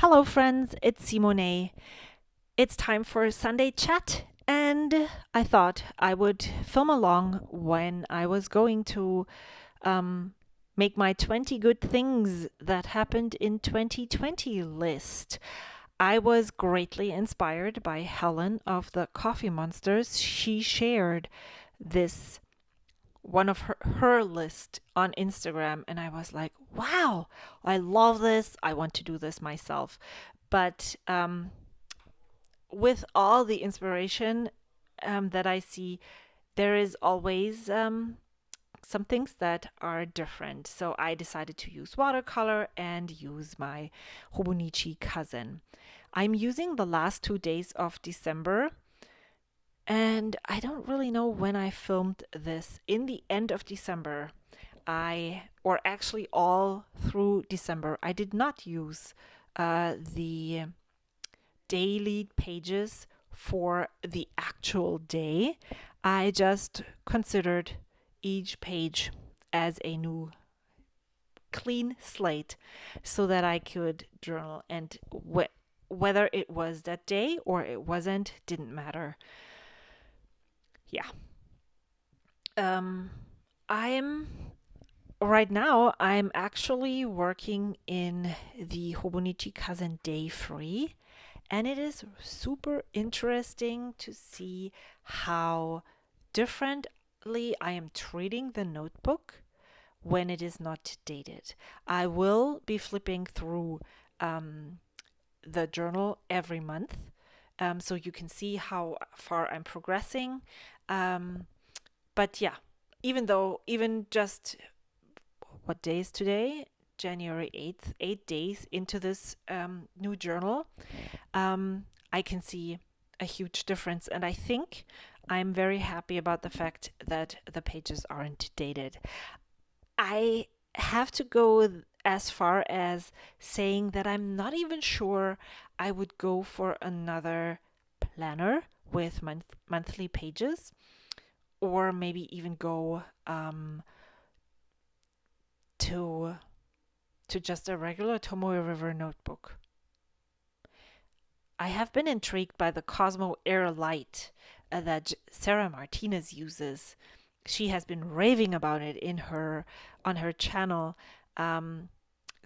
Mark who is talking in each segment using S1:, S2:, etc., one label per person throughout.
S1: Hello, friends, it's Simone. It's time for Sunday chat, and I thought I would film along when I was going to um, make my 20 good things that happened in 2020 list. I was greatly inspired by Helen of the Coffee Monsters. She shared this one of her list on Instagram, and I was like, wow, I love this. I want to do this myself. But with all the inspiration that I see, there is always some things that are different. So I decided to use watercolor and use my Hobonichi cousin. I'm using the last 2 days of December, and I don't really know when I filmed this. In the end of December, or actually all through December, I did not use the daily pages for the actual day. I just considered each page as a new clean slate so that I could journal, and whether it was that day or it wasn't didn't matter. Yeah. Um I'm Right now I'm actually working in the Hobonichi Cousin Day Free. And it is super interesting to see how differently I am treating the notebook when it is not dated. I will be flipping through um, the journal every month, so you can see how far I'm progressing. Um, but yeah, even just what day is today? January 8th, 8 days into this new journal, I can see a huge difference. And I think I'm very happy about the fact that the pages aren't dated. I have to go as far as saying that I'm not even sure I would go for another planner with monthly pages, or maybe even go to just a regular Tomoe River notebook. I have been intrigued by the Cosmo Air Light that Sarah Martinez uses. She has been raving about it in her on her channel. Um,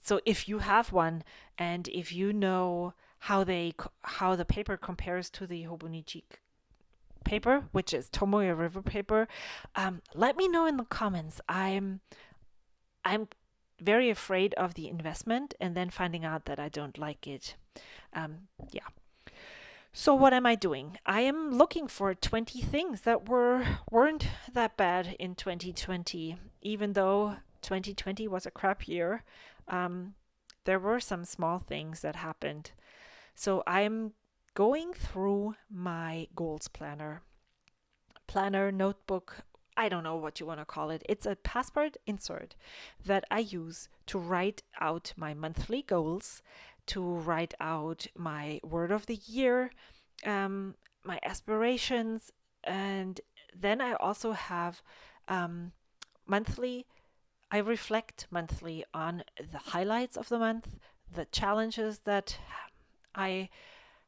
S1: so if you have one, and if you know how the paper compares to the Hobonichi paper, which is Tomoe River paper, let me know in the comments. I'm very afraid of the investment and then finding out that I don't like it. Yeah. So what am I doing? I am looking for 20 things that weren't that bad in 2020, even though 2020 was a crap year. Um, there were some small things that happened. So I'm going through my goals notebook. I don't know what you want to call it. It's a passport insert that I use to write out my monthly goals, to write out my word of the year, my aspirations, and then I also have um, monthly. I reflect monthly on the highlights of the month, the challenges that I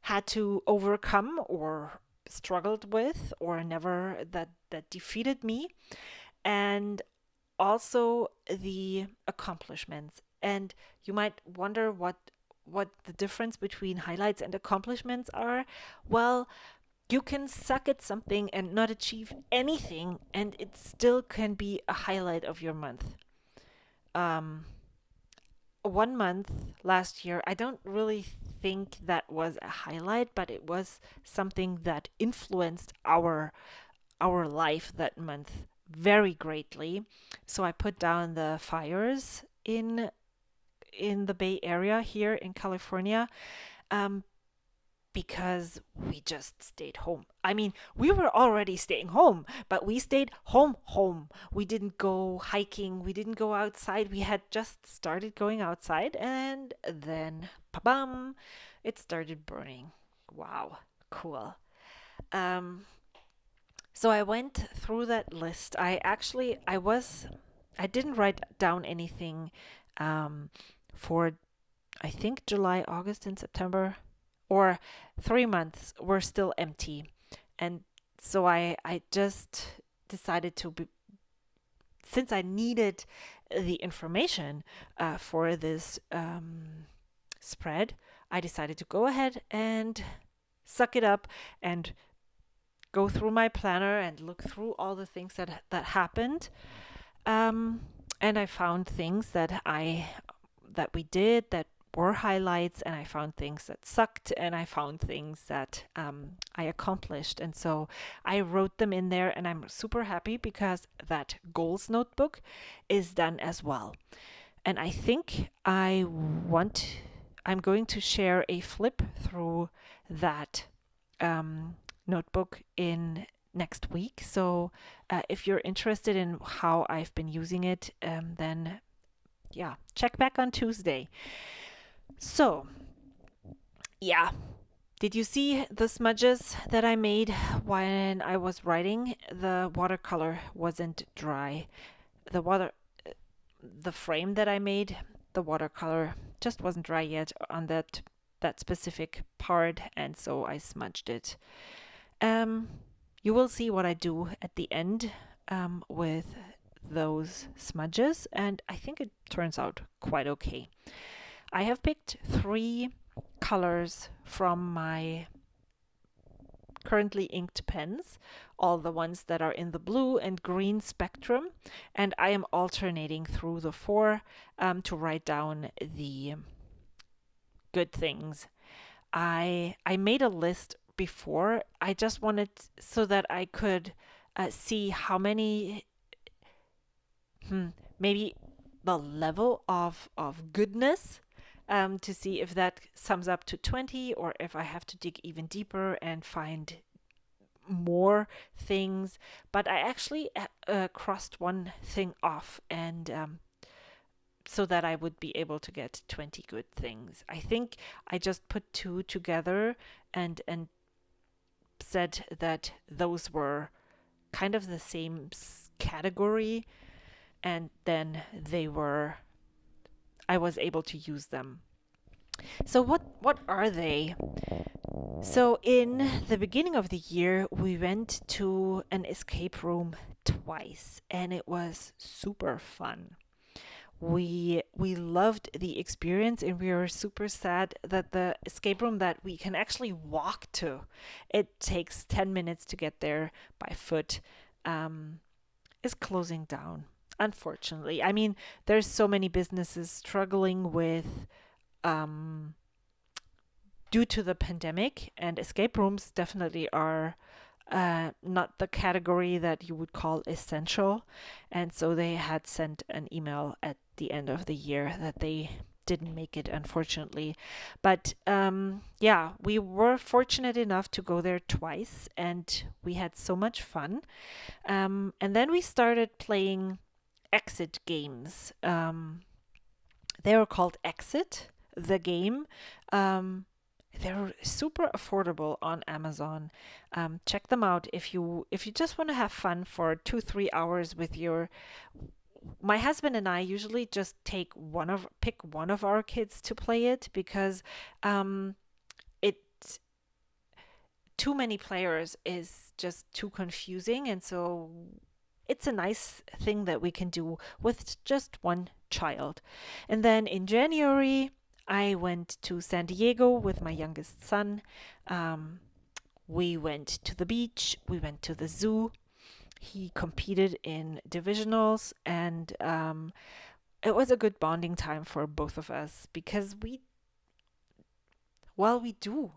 S1: had to overcome or struggled with, or never that defeated me, and also the accomplishments. And you might wonder what the difference between highlights and accomplishments are. Well, you can suck at something and not achieve anything, and it still can be a highlight of your month. Um, one month last year, I don't really think that was a highlight, but it was something that influenced our life that month very greatly. So I put down the fires in the Bay Area here in California, um, because we just stayed home. I mean, we were already staying home, but we stayed home. We didn't go hiking, we didn't go outside. We had just started going outside, and then, bam, it started burning. Wow, cool. Um, so I went through that list. I didn't write down anything for I think July, August, and September, or 3 months were still empty. And so I just decided to be, since I needed the information for this spread, I decided to go ahead and suck it up and go through my planner and look through all the things that happened. Um, and I found things that we did that were highlights, and I found things that sucked, and I found things that I accomplished. And so I wrote them in there, and I'm super happy because that goals notebook is done as well. And I think I'm going to share a flip through that notebook in next week. So if you're interested in how I've been using it, then yeah, check back on Tuesday. So, yeah. Did you see the smudges that I made when I was writing? The watercolor wasn't dry. The water, the frame that I made, the watercolor just wasn't dry yet on that specific part, and so I smudged it. Um, you will see what I do at the end with those smudges, and I think it turns out quite okay. I have picked 3 colors from my currently inked pens, all the ones that are in the blue and green spectrum, and I am alternating through the 4 to write down the good things. I made a list before. I just wanted so that I could see how many, maybe the level of goodness, to see if that sums up to 20 or if I have to dig even deeper and find more things. But I actually crossed one thing off, and so that I would be able to get 20 good things. I think I just put 2 together and said that those were kind of the same category, and then I was able to use them. So what are they? So in the beginning of the year, we went to an escape room twice, and it was super fun. We loved the experience, and we were super sad that the escape room that we can actually walk to, it takes 10 minutes to get there by foot, is closing down, unfortunately. I mean, there's so many businesses struggling with um, due to the pandemic, and escape rooms definitely are not the category that you would call essential. And so they had sent an email at the end of the year that they didn't make it, unfortunately. But yeah, we were fortunate enough to go there twice, and we had so much fun. And then we started playing exit games. They were called Exit, the game. Um, they're super affordable on Amazon. Check them out if you just want to have fun for 2-3 hours with your. My husband and I usually just pick one of our kids to play it because it too many players is just too confusing, and so it's a nice thing that we can do with just one child. And then in January, I went to San Diego with my youngest son. We went to the beach, we went to the zoo. He competed in divisionals, and it was a good bonding time for both of us because we do.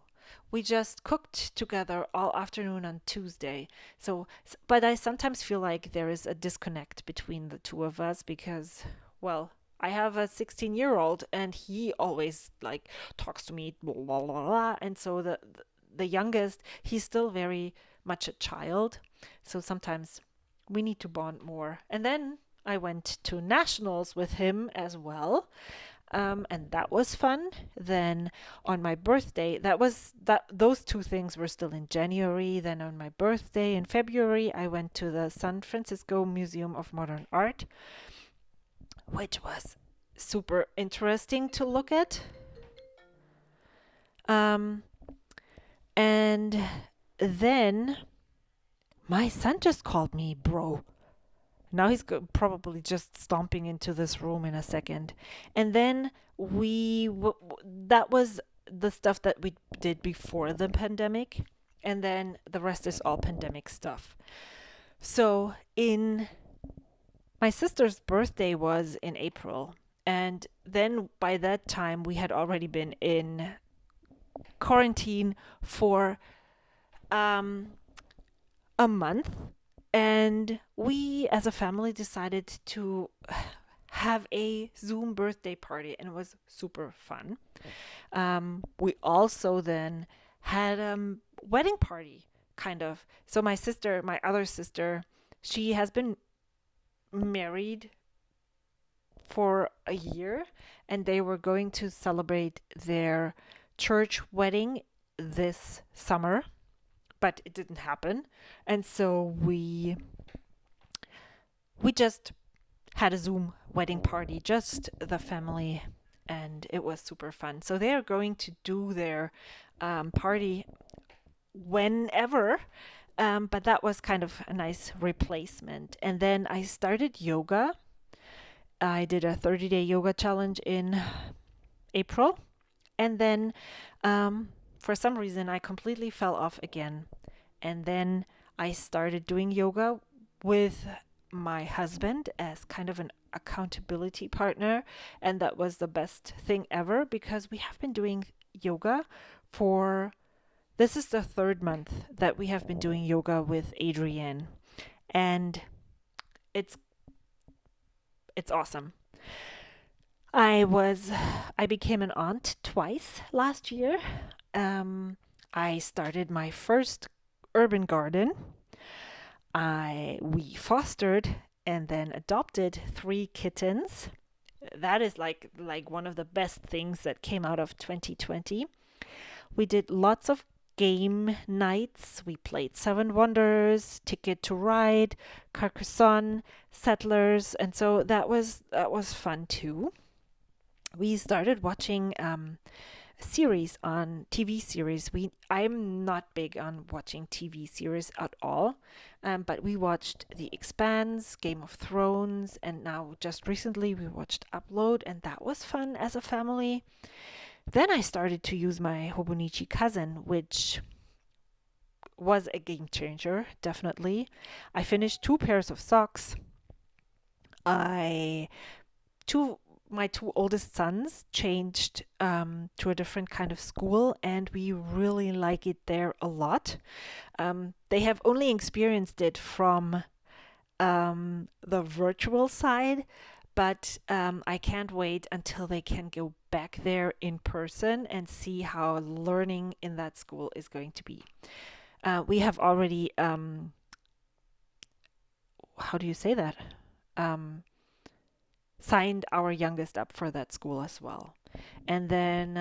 S1: We just cooked together all afternoon on Tuesday. So, but I sometimes feel like there is a disconnect between the two of us because, well, I have a 16-year-old and he always like talks to me, blah, blah, blah, blah. And so the youngest, he's still very much a child. So sometimes we need to bond more. And then I went to nationals with him as well, and that was fun. Then on my birthday, those 2 things were still in January. Then on my birthday in February, I went to the San Francisco Museum of Modern Art, which was super interesting to look at. Um, and then my son just called me bro. Now he's probably just stomping into this room in a second. And then that was the stuff that we did before the pandemic. And then the rest is all pandemic stuff. So in my sister's birthday was in April. And then by that time, we had already been in quarantine for um, a month. And we, as a family, decided to have a Zoom birthday party, and it was super fun. We also then had a wedding party, kind of. So my sister, my other sister, she has been married for a year, and they were going to celebrate their church wedding this summer, but it didn't happen. And so we just had a Zoom wedding party, just the family, and it was super fun. So they are going to do their party whenever, but that was kind of a nice replacement. And then I started yoga. I did a 30-day yoga challenge in April, and then for some reason I completely fell off again. And then I started doing yoga with my husband as kind of an accountability partner. And that was the best thing ever because we have been doing yoga for this is the third month that we have been doing yoga with Adrienne. And it's awesome. I became an aunt twice last year. I started my first urban garden. We fostered and then adopted 3 kittens. That is like one of the best things that came out of 2020. We did lots of game nights. We played Seven Wonders, Ticket to Ride, Carcassonne, Settlers, and so that was fun too. We started watching series on TV series. I'm not big on watching TV series at all, but we watched The Expanse, Game of Thrones, and now just recently we watched Upload, and that was fun as a family. Then I started to use my Hobonichi cousin, which was a game changer, definitely. I finished 2 pairs of socks. I two My 2 oldest sons changed to a different kind of school, and we really like it there a lot. They have only experienced it from the virtual side, but I can't wait until they can go back there in person and see how learning in that school is going to be. We have already, how do you say that? Um, Signed our youngest up for that school as well. And then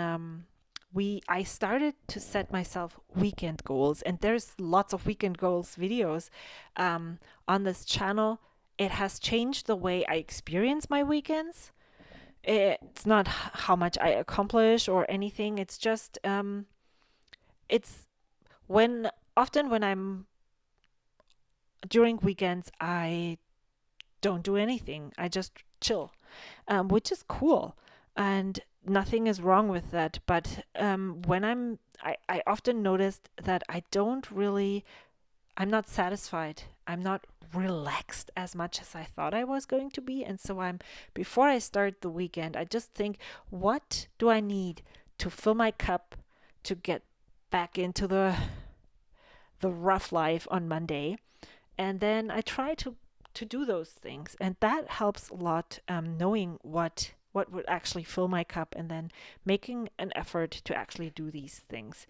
S1: I started to set myself weekend goals, and there's lots of weekend goals videos on this channel. It has changed the way I experience my weekends. It's not how much I accomplish or anything. It's just it's when often when I'm during weekends I don't do anything. I just chill, which is cool. And nothing is wrong with that. But when I often noticed that I'm not satisfied. I'm not relaxed as much as I thought I was going to be. And so before I start the weekend, I just think, what do I need to fill my cup to get back into the rough life on Monday? And then I try to do those things, and that helps a lot. Knowing what would actually fill my cup, and then making an effort to actually do these things.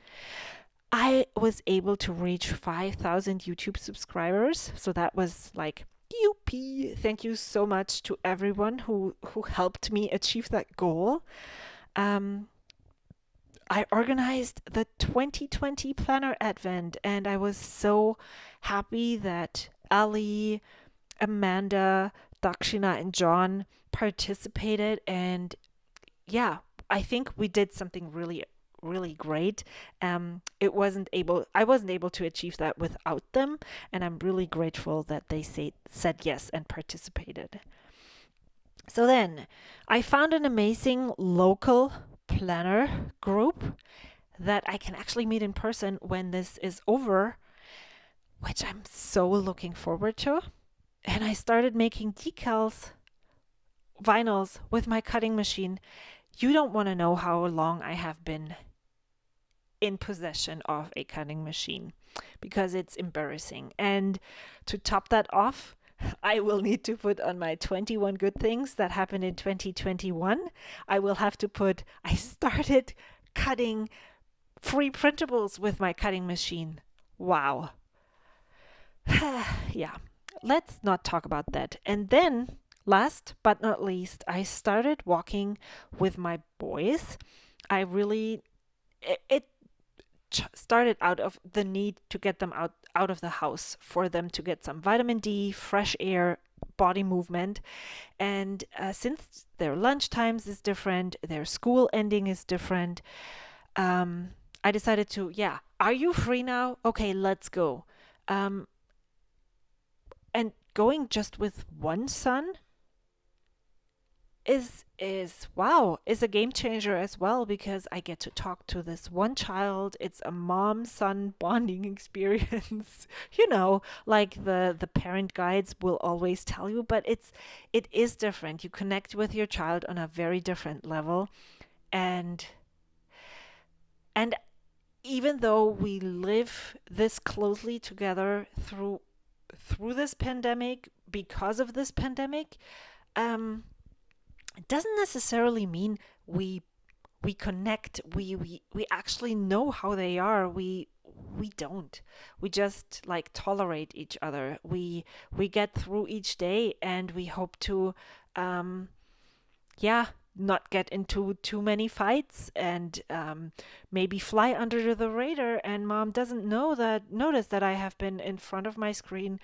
S1: I was able to reach 5,000 YouTube subscribers, so that was like youpee! Thank you so much to everyone who helped me achieve that goal. Um, I organized the 2020 Planner Advent, and I was so happy that Ali, Amanda, Dakshina, and John participated. And yeah, I think we did something really, really great. I wasn't able to achieve that without them, and I'm really grateful that they said yes and participated. So then I found an amazing local planner group that I can actually meet in person when this is over, which I'm so looking forward to. And I started making vinyls with my cutting machine. You don't want to know how long I have been in possession of a cutting machine because it's embarrassing. And to top that off, I will need to put on my 21 good things that happened in 2021. I started cutting free printables with my cutting machine. Wow. Yeah, let's not talk about that. And then, last but not least, I started walking with my boys. I really, it started out of the need to get them out of the house for them to get some vitamin D, fresh air, body movement. And since their lunch times is different, their school ending is different, I decided to, yeah, are you free now? Okay, let's go. Um, and going just with one son is a game changer as well because I get to talk to this one child. It's a mom son bonding experience. Like the parent guides will always tell you, but it is different. You connect with your child on a very different level. And and even though we live this closely together through this pandemic, because of this pandemic, um it doesn't necessarily mean we connect, we actually know how they are. We don't. We just like tolerate each other. We get through each day, and we hope to um yeah, not get into too many fights, and maybe fly under the radar, and mom doesn't notice that I have been in front of my screen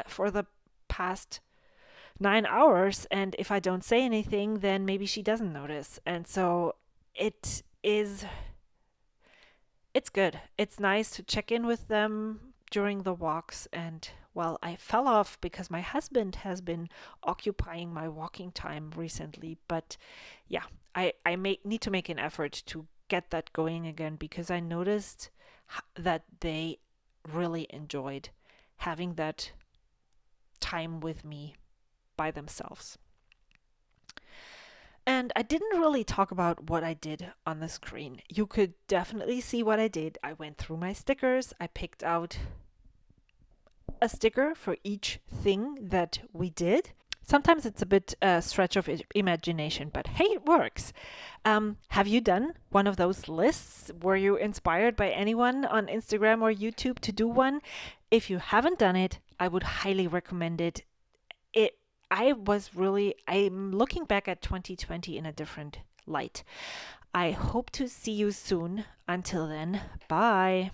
S1: for the past 9 hours, and if I don't say anything, then maybe she doesn't notice. And so it is it's good. It's nice to check in with them during the walks. And well, I fell off because my husband has been occupying my walking time recently. But yeah, I need to make an effort to get that going again because I noticed that they really enjoyed having that time with me by themselves. And I didn't really talk about what I did on the screen. You could definitely see what I did. I went through my stickers. I picked out a sticker for each thing that we did. Sometimes it's a bit stretch of imagination, but hey, it works. Have you done one of those lists? Were you inspired by anyone on Instagram or YouTube to do one? If you haven't done it, I would highly recommend it. It I'm looking back at 2020 in a different light. I hope to see you soon. Until then, bye.